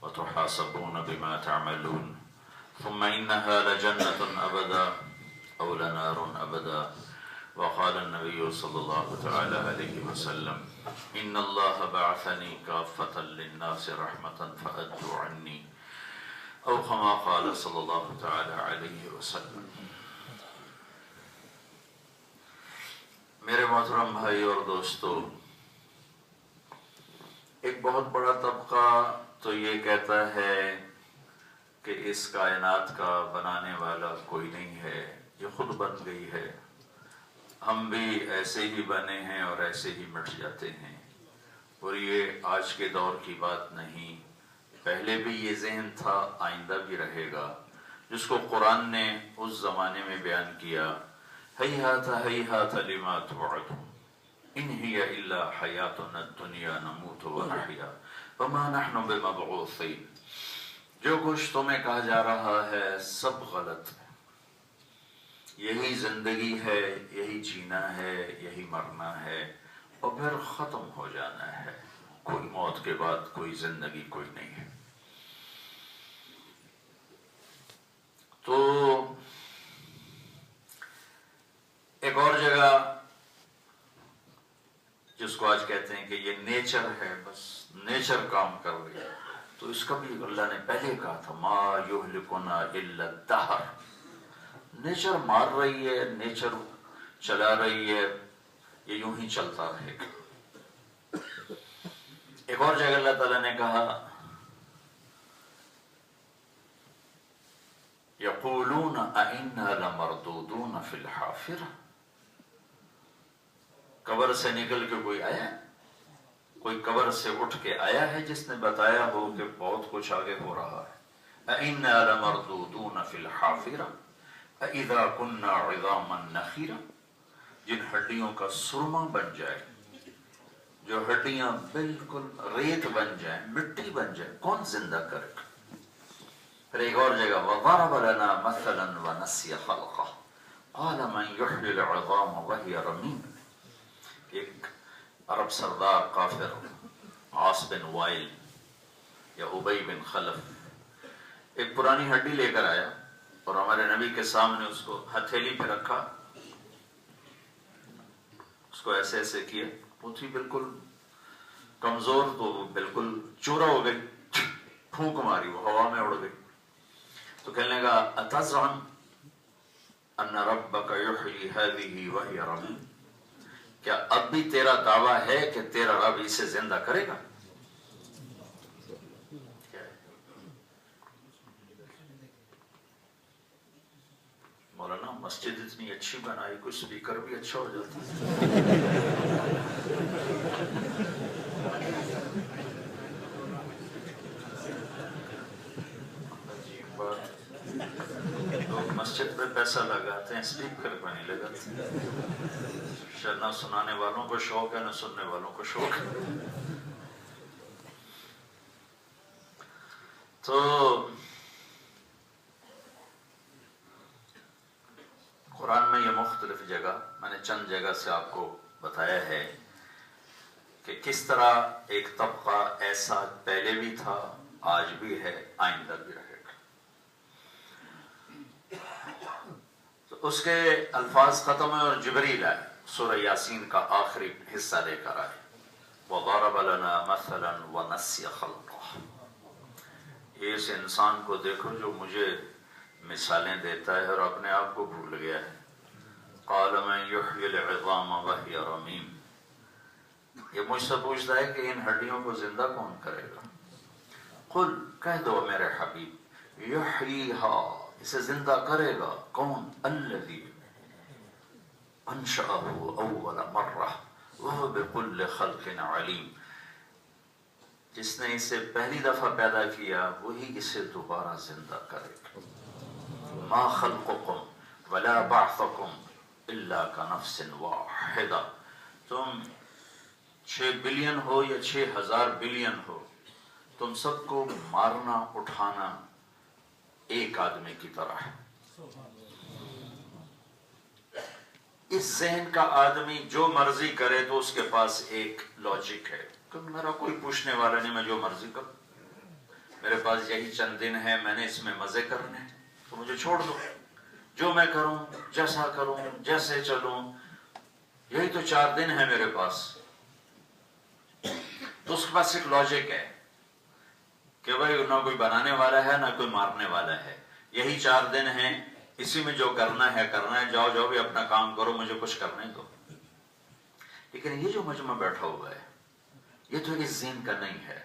وتحاسبون بما تعملون ثم إنها لجنة أبدا أو لنار أبدا. وقال النبي صلى الله تعالى عليه وسلم إن الله بعثني كافة للناس رحمة فأدوا عني أو كما قال صلی اللہ تعالی علیہ وسلم. میرے محترم بھائی اور دوستو، ایک بہت بڑا طبقہ تو یہ کہتا ہے کہ اس کائنات کا بنانے والا کوئی نہیں ہے، یہ خود بن گئی ہے، ہم بھی ایسے ہی بنے ہیں اور ایسے ہی مٹ جاتے ہیں، اور یہ آج کے دور کی بات نہیں، پہلے بھی یہ ذہن تھا، آئندہ بھی رہے گا، جس کو قرآن نے اس زمانے میں بیان کیا. ہیہات ہیہات لما توعدون ان ہی الا حیاتنا الدنیا نموت ونحیا وما نحن بمبعوثین. جو کچھ تمہیں کہا جا رہا ہے سب غلط ہے، یہی زندگی ہے، یہی جینا ہے، یہی مرنا ہے اور پھر ختم ہو جانا ہے، کوئی موت کے بعد کوئی زندگی کوئی نہیں ہے. تو ایک اور جگہ جس کو آج کہتے ہیں کہ یہ نیچر ہے، بس نیچر کام کر رہی ہے، تو اس کا بھی اللہ نے پہلے کہا تھا ما یہلکنا الا الدہر. نیچر مار رہی ہے، نیچر چلا رہی ہے، یہ یوں ہی چلتا رہے گا. ایک اور جگہ اللہ تعالیٰ نے کہا یقولون اَإِنَّا لَمَرْدُودُونَ فِي الْحَافِرَةِ. قبر سے نکل کے کوئی آیا ہے؟ کوئی قبر سے اٹھ کے آیا ہے جس نے بتایا ہو کہ بہت کچھ آگے ہو رہا ہے؟ اَإِنَّا لَمَرْدُودُونَ فِي الْحَافِرَةِ اَإِذَا كُنَّا عِظَامًا نَخِرًا. جن ہڈیوں کا سرما بن جائے، جو ہڈیاں بالکل ریت بن جائیں، مٹی بن جائے، کون زندہ کرے گا؟ پھر ایک اور جگہ وَضَرَبَ لَنَا مَثَلًا وَنَسِيَ خَلْقَهُ قَالَ مَنْ يُحْيِي الْعِظَامَ وَهِيَ رَمِيمٌ. ایک عرب سردار کافر عاص بن وائل یا ابی بن خلف ایک پرانی ہڈی لے کر آیا اور ہمارے نبی کے سامنے اس کو ہتھیلی پہ رکھا، اس کو ایسے ایسے کیا، وہ تھی بالکل کمزور، تو بالکل چورا ہو گئی، پھونک ماری، وہ ہوا میں اڑ گئی. تو کہنے لگا اتزعم ان ربک یحیی ہذہ وہی رمیم. کیا اب بھی تیرا دعویٰ ہے کہ تیرا رب اسے زندہ کرے گا؟ مولانا مسجد اتنی اچھی بنائی، کوئی سپیکر بھی اچھا ہو جاتا عجیب بات. لوگ مسجد پہ پیسہ لگاتے ہیں، سپیکر پہ نہیں لگاتے. شاید نہ سنانے والوں کو شوق ہے، نہ سننے والوں کو شوق ہے. تو قرآن میں یہ مختلف جگہ، میں نے چند جگہ سے آپ کو بتایا ہے کہ کس طرح ایک طبقہ ایسا پہلے بھی تھا، آج بھی ہے، آئندہ بھی رہے گا. تو اس کے الفاظ ختم ہوئے اور جبریل آئے، سورہ یاسین کا آخری حصہ لے کر آئے. وَضَرَبَ لَنَا مَثَلًا وَنَسِيَ خَلْقَهُ. اس انسان کو دیکھو جو مجھے مثالیں دیتا ہے اور اپنے آپ کو بھول گیا ہے. قَالَ مَنْ يُحْيِي الْعِظَامَ وَهِيَ رَمِيمٌ. یہ مجھ سے پوچھتا ہے کہ ان ہڈیوں کو زندہ کون کرے گا؟ قل کہہ دو میرے حبیب، یحییہا، اسے زندہ کرے گا کون؟ الذی انشأہ اول مرہ وہو بکل خلق علیم. جس نے اسے پہلی دفعہ پیدا کیا وہی اسے دوبارہ زندہ کرے گا. ما خلقکم ولا بعثکم الا کنفس واحدہ. تم 6 بلین ہو یا 6000 بلین ہو، تم سب کو مارنا اٹھانا ایک آدمی کی طرح ہے. اس ذہن کا آدمی جو مرضی کرے تو اس کے پاس ایک لاجک ہے کہ میرا کوئی پوچھنے والا نہیں، میں جو مرضی کروں. میرے پاس یہی چند دن ہے، میں نے اس میں مزے کرنے ہیں، تو مجھے چھوڑ دو، جو میں کروں، جیسا کروں، جیسے چلوں، یہی تو 4 دن ہے میرے پاس۔ تو اس کے پاس ایک لاجک ہے کہ بھائی نہ کوئی بنانے والا ہے نہ کوئی مارنے والا ہے، یہی 4 دن ہیں، اسی میں جو کرنا ہے کرنا ہے، جاؤ جاؤ بھی اپنا کام کرو، مجھے کچھ کرنے دو۔ لیکن یہ جو مجمع بیٹھا ہوا ہے یہ تو اس ذہن کا نہیں ہے،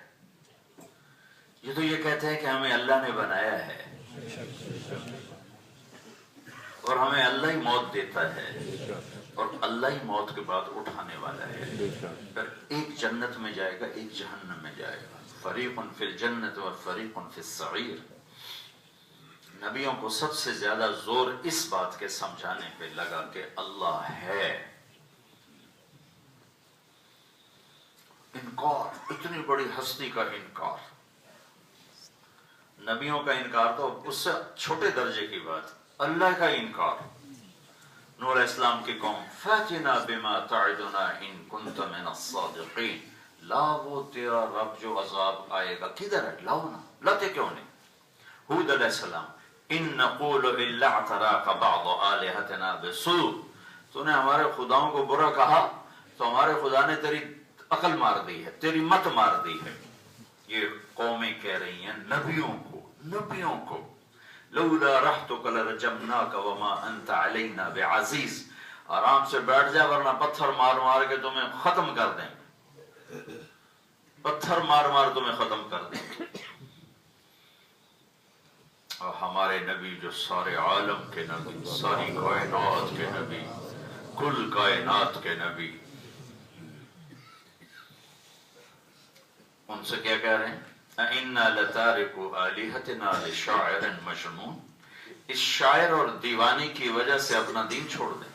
یہ تو یہ کہتے ہیں کہ ہمیں اللہ نے بنایا ہے اور ہمیں اللہ ہی موت دیتا ہے اور اللہ ہی موت کے بعد اٹھانے والا ہے۔ پھر ایک جنت میں جائے گا، ایک جہنم میں جائے گا، فریق فی الجنت و فریق فی السعیر۔ نبیوں کو سب سے زیادہ زور اس بات کے سمجھانے پہ لگا کہ اللہ ہے۔ انکار، اتنی بڑی ہستی کا انکار، نبیوں کا انکار تو اس سے چھوٹے درجے کی بات، اللہ کا انکار۔ نوح علیہ السلام کی قوم، فَأْتِنَا بِمَا تَعِدُنَا إِن كُنْتَ مِنَ الصَّادِقِينَ، لا وہ تیرا رب جو عذاب آئے گا کدھر ہے، لاؤ نا، لاتے کیوں نہیں؟ ہود علیہ السلام، إِن نَقُولُ إِلَّا اعْتَرَاكَ بَعْضُ آلِهَتِنَا بِسُوءٍ، تو نے ہمارے خداؤں کو برا کہا تو ہمارے خدا نے تیری عقل مار دی ہے، تیری مت مار دی ہے۔ یہ قومیں کہہ رہی ہیں نبیوں کو، لولا رحتک لرجمناک وما انت علینا بعزیز، آرام سے بیٹھ جا ورنہ پتھر مار مار کے تمہیں ختم کر دیں، پتھر مار مار تمہیں ختم کر دیں۔ اور ہمارے نبی جو سارے عالم کے نبی، ساری کائنات کے نبی، کل کائنات کے نبی، ان سے کیا کہہ رہے ہیں؟ اِنَّا لَتَارِكُ آلِهَتِنَا لِشَاعِرٍ مَجْنُونٍ، اس شاعر اور دیوانی کی وجہ سے اپنا دین چھوڑ دیں۔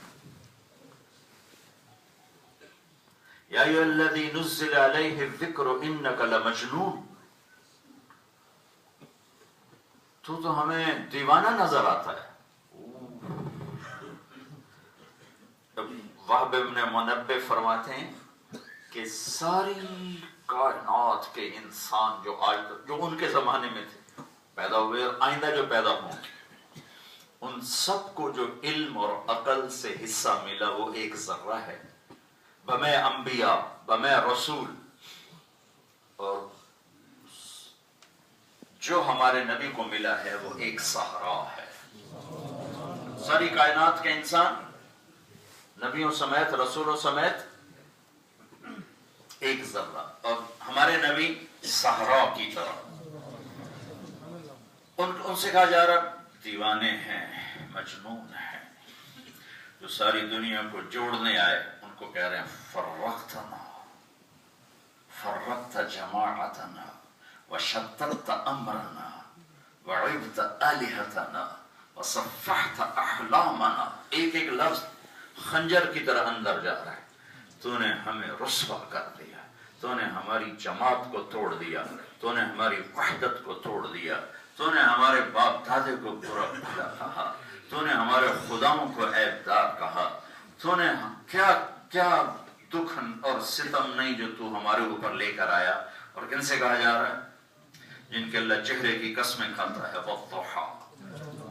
یا ایھا الذی نزل علیہ الذکر انک لمجنون، تو ہمیں دیوانہ نظر آتا ہے۔ وہب ابن منبہ فرماتے ہیں کہ ساری کائنات کے انسان جو آج تک، جو ان کے زمانے میں تھے، پیدا ہوئے اور آئندہ جو پیدا ہوں گے، ان سب کو جو علم اور عقل سے حصہ ملا وہ ایک ذرہ ہے، بمے انبیاء، بمے رسول، اور جو ہمارے نبی کو ملا ہے وہ ایک صحرا ہے۔ ساری کائنات کے انسان نبیوں سمیت، رسولوں سمیت ایک ذرہ، اور ہمارے نبی صحرا کی طرح۔ ان سے کہا جا رہا دیوانے ہیں، مجنون ہیں، جو ساری دنیا کو جوڑنے آئے، ان کو کہہ رہے ہیں فرقتنا، فرقت جماعتنا وشتت امرنا وعبت آلہتنا وصفحت احلامنا۔ ایک ایک لفظ خنجر کی طرح اندر جا رہا ہے۔ تو نے ہمیں رسوا کر دیا، تو نے ہماری جماعت کو توڑ دیا، تو نے ہماری وحدت کو توڑ دیا، تو نے ہمارے باپ دادے کو برا بھلا کہا، تو نے ہمارے خداؤں کو عیب دار کہا، تو نے کیا کیا دکھ اور ستم نہیں جو تو ہمارے اوپر لے کر آیا۔ اور کن سے کہا جا رہا ہے؟ جن کے اللہ چہرے کی قسمیں کھاتا ہے، والضحیٰ،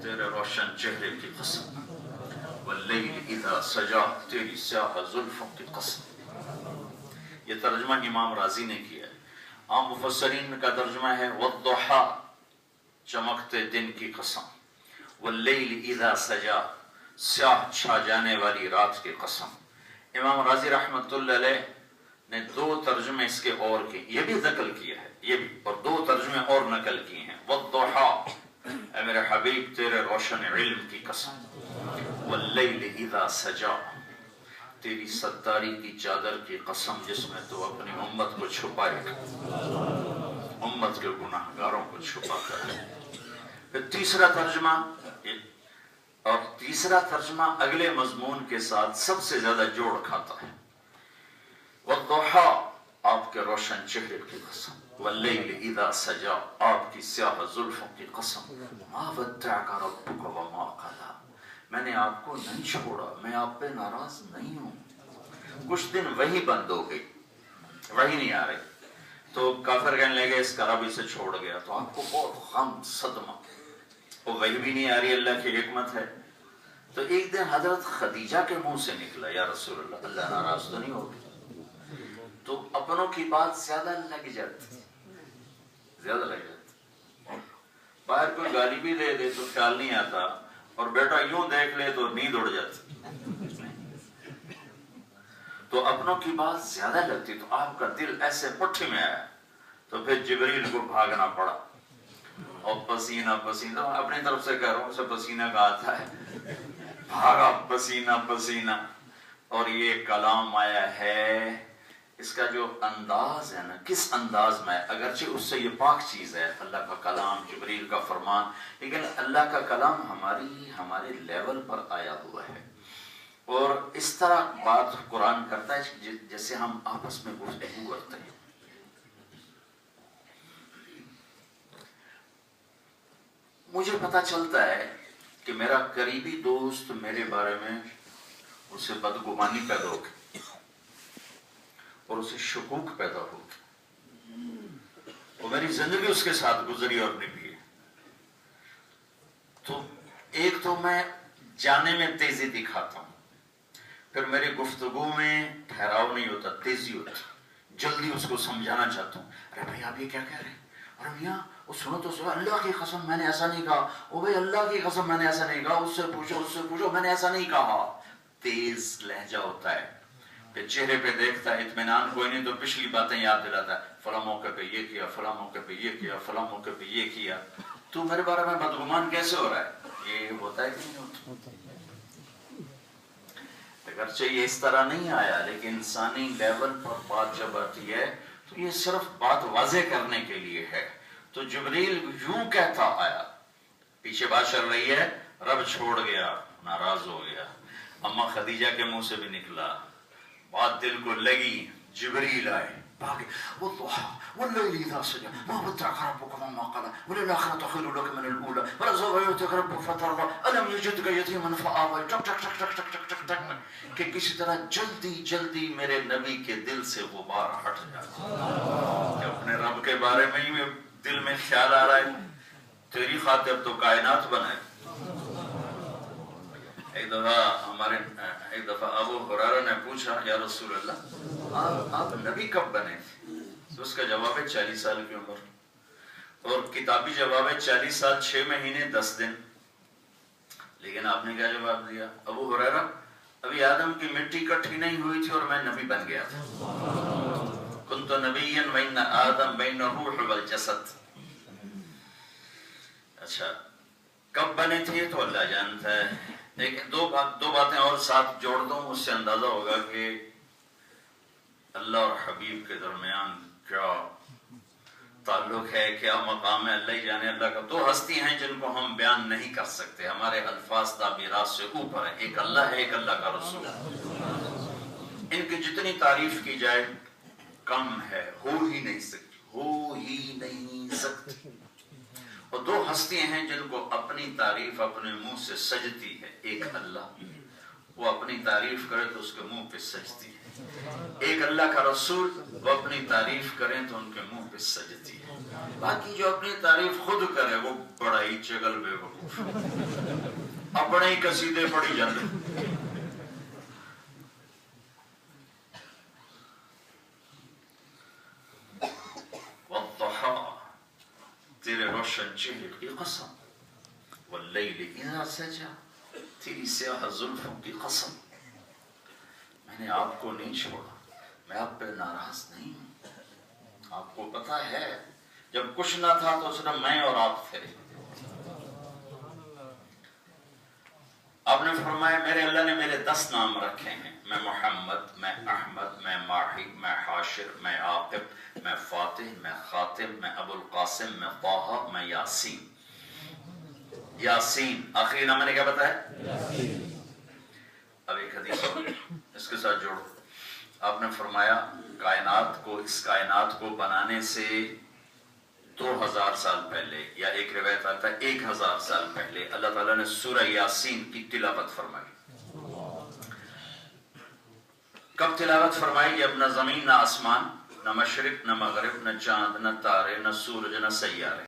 تیرے روشن چہرے کی قسم، واللیل اذا سجا، تیری سیاہ زلفوں کی قسم۔ یہ ترجمہ امام رازی نے کیا ہے۔ عام مفسرین کا ترجمہ ہے والضحیٰ، چمکتے دن کی قسم، واللیل اذا سجا، سیاہ چھا جانے والی رات کی قسم۔ امام رازی رحمۃ اللہ علیہ نے 2 ترجمے اس کے اور کی، یہ بھی نقل کیا ہے، یہ بھی، اور 2 ترجمے اور نقل کیے ہیں۔ والضحیٰ، اے میرے حبیب تیرے روشن علم کی قسم، واللیل اذا سجا، تیری ستاری کی چادر کی قسم جس میں تو اپنی امت کو چھپائے گا، امت کے گناہ گاروں کو چھپا کر۔ پھر تیسرا ترجمہ، اور تیسرا ترجمہ اگلے مضمون کے ساتھ سب سے زیادہ جوڑ کھاتا ہے۔ والضحیٰ، آپ کے روشن چہرے کی قسم، واللیل اذا سجا، آپ کی سیاہ زلفوں کی قسم، ما ودعک ربک وما قلی، میں نے آپ کو نہیں چھوڑا، میں آپ پہ ناراض نہیں ہوں۔ کچھ دن وہی بند ہو گئی، وہی نہیں آ رہی، تو کافر کہنے لگے اس کا رب اسے چھوڑ گیا، تو آپ کو بہت غم صدمہ، وہ وحی بھی نہیں آ رہی، اللہ کی حکمت ہے۔ تو ایک دن حضرت خدیجہ کے منہ سے نکلا، یا رسول اللہ، اللہ ناراض تو نہیں ہوگی؟ تو اپنوں کی بات زیادہ لگ جاتی، زیادہ لگ جاتی، باہر کوئی گالی بھی دے دے تو خیال نہیں آتا، اور بیٹا یوں دیکھ لے تو نیند اڑ جاتی، تو اپنوں کی بات زیادہ لگتی، تو آپ کا دل ایسے مٹھی میں آیا، تو پھر جبریل کو بھاگنا پڑا، اور پسینہ پسینہ، اپنی طرف سے کہہ رہا ہوں، اسے پسینہ کا آتا ہے، بھاگا پسینہ پسینہ، اور یہ کلام آیا ہے۔ اس کا جو انداز ہے نا، کس انداز میں، اگرچہ اس سے یہ پاک چیز ہے، اللہ کا کلام، جبریل کا فرمان، لیکن اللہ کا کلام ہمارے لیول پر آیا ہوا ہے، اور اس طرح بات قرآن کرتا ہے جیسے ہم آپس میں گفتگو کرتے ہیں۔ مجھے پتا چلتا ہے کہ میرا قریبی دوست میرے بارے میں اسے بدگمانی پیدا ہو گئی اور اسے شکوک پیدا ہو گئی، اور میری زندگی اس کے ساتھ گزری اور نبھی ہے، تو ایک تو میں جانے میں تیزی دکھاتا ہوں، پھر میری گفتگو میں ٹھہراؤ نہیں ہوتا، تیزی ہوتی، جلدی اس کو سمجھانا چاہتا ہوں، ارے بھائی آپ یہ کیا کہہ رہے ہیں، اور میاں وہ سنو تو سنو، اللہ کی قسم میں نے ایسا نہیں کہا، او بھائی اللہ کی قسم میں نے ایسا نہیں کہا، اس سے پوچھو میں نے ایسا نہیں کہا، تیز لہجہ ہوتا ہے، پھر چہرے پہ دیکھتا ہے اطمینان کوئی نہیں، تو پچھلی باتیں یاد دلاتا ہے، فلاں موقع پہ یہ کیا، فلاں موقع پہ یہ کیا، فلاں موقع پہ یہ کیا، تو میرے بارے میں بدگمان کیسے ہو رہا ہے؟ یہ ہوتا ہے کہ نہیں ہوتا؟ اگرچہ یہ اس طرح نہیں آیا، لیکن انسانی لیول پر بات جب آتی ہے تو یہ صرف بات واضح کرنے کے لیے ہے۔ تو جبریل یوں کہتا آیا، پیچھے بات چل رہی ہے، رب چھوڑ گیا، ناراض ہو گیا، اما خدیجہ کے منہ سے بھی نکلا، بات دل کو لگی، جبریل آئے، بھاگے، واللیل اذا سجى ما ودعك ربك وما قلى وللآخرة خير لك من الأولى ولسوف يؤتيك ربك فترضى ألم يجدك يتيما فآوى، ٹک ٹک ٹک ٹک ٹک ٹک ٹک، کہ کسی طرح جلدی جلدی میرے نبی کے دل سے غبار ہٹ جائے، کہ اپنے رب کے بارے میں ہی دل میں خیال آ رہا ہے، تیری خاطر تو کائنات بنائے۔ ایک دفعہ ابو ہریرہ نے پوچھا، یا رسول اللہ آپ نبی کب بنے تھے؟ تو اس کا جواب ہے 40 سال کی عمر، اور کتابی جواب ہے 40 سال 6 مہینے 10 دن، لیکن آپ نے کیا جواب دیا؟ ابو ہریرہ ابھی آدم کی مٹی کٹھی نہیں ہوئی تھی اور میں نبی بن گیا تھا، کنت نبیا وان آدم بین الروح والجسد۔ اچھا کب بنے تھے تو اللہ جانتا ہے، لیکن دو باتیں اور ساتھ جوڑ دوں، اس سے اندازہ ہوگا کہ اللہ اور حبیب کے درمیان کیا تعلق ہے، کیا مقام ہے، اللہ ہی جانے۔ اللہ کا دو ہستی ہیں جن کو ہم بیان نہیں کر سکتے، ہمارے الفاظ تعبیرات سے اوپر ہیں، ایک اللہ ہے، ایک اللہ کا رسول، ان کی جتنی تعریف کی جائے کم ہے، ہو ہی نہیں سکتی، اور دو ہستیاں ہیں جن کو اپنی تعریف اپنے منہ سے سجتی ہے، ایک اللہ، وہ اپنی تعریف کرے تو اس کے منہ پہ سجتی ہے، ایک اللہ کا رسول، وہ اپنی تعریف کریں تو ان کے منہ پہ سجتی ہے، باقی جو اپنی تعریف خود کرے وہ بڑا ہی چگل بے وقوف، اپنے ہی قصیدے پڑھی جاتے۔ تیرے روشن چہرے کی قسم، واللیل اذا سجا، تیری سیاہ زلفوں کی قسم، میں نے آپ کو نہیں چھوڑا، میں آپ پہ ناراض نہیں ہوں، آپ کو پتا ہے جب کچھ نہ تھا تو صرف میں اور آپ تھے، آپ نے فرمایا میرے اللہ نے میرے 10 نام رکھے ہیں، میں محمد، میں احمد، میں ماہی، میں حاشر، میں عاقب، میں فاتح، میں خاتم، میں ابو القاسم، میں طٰہٰ، میں یاسین۔ یاسین آخری نام میں نے کیا بتایا؟ اب ایک حدیث اس کے ساتھ جوڑو، آپ نے فرمایا اس کائنات کو بنانے سے 2000 سال پہلے، یا ایک روایت آتا ہے 1000 سال پہلے، اللہ تعالیٰ نے سورہ یاسین کی تلاوت فرمائی۔ کب تلاوت فرمائی؟ جب نہ زمین نہ آسمان نہ مشرق نہ مغرب، نہ چاند نہ تارے نہ سورج نہ سیارے۔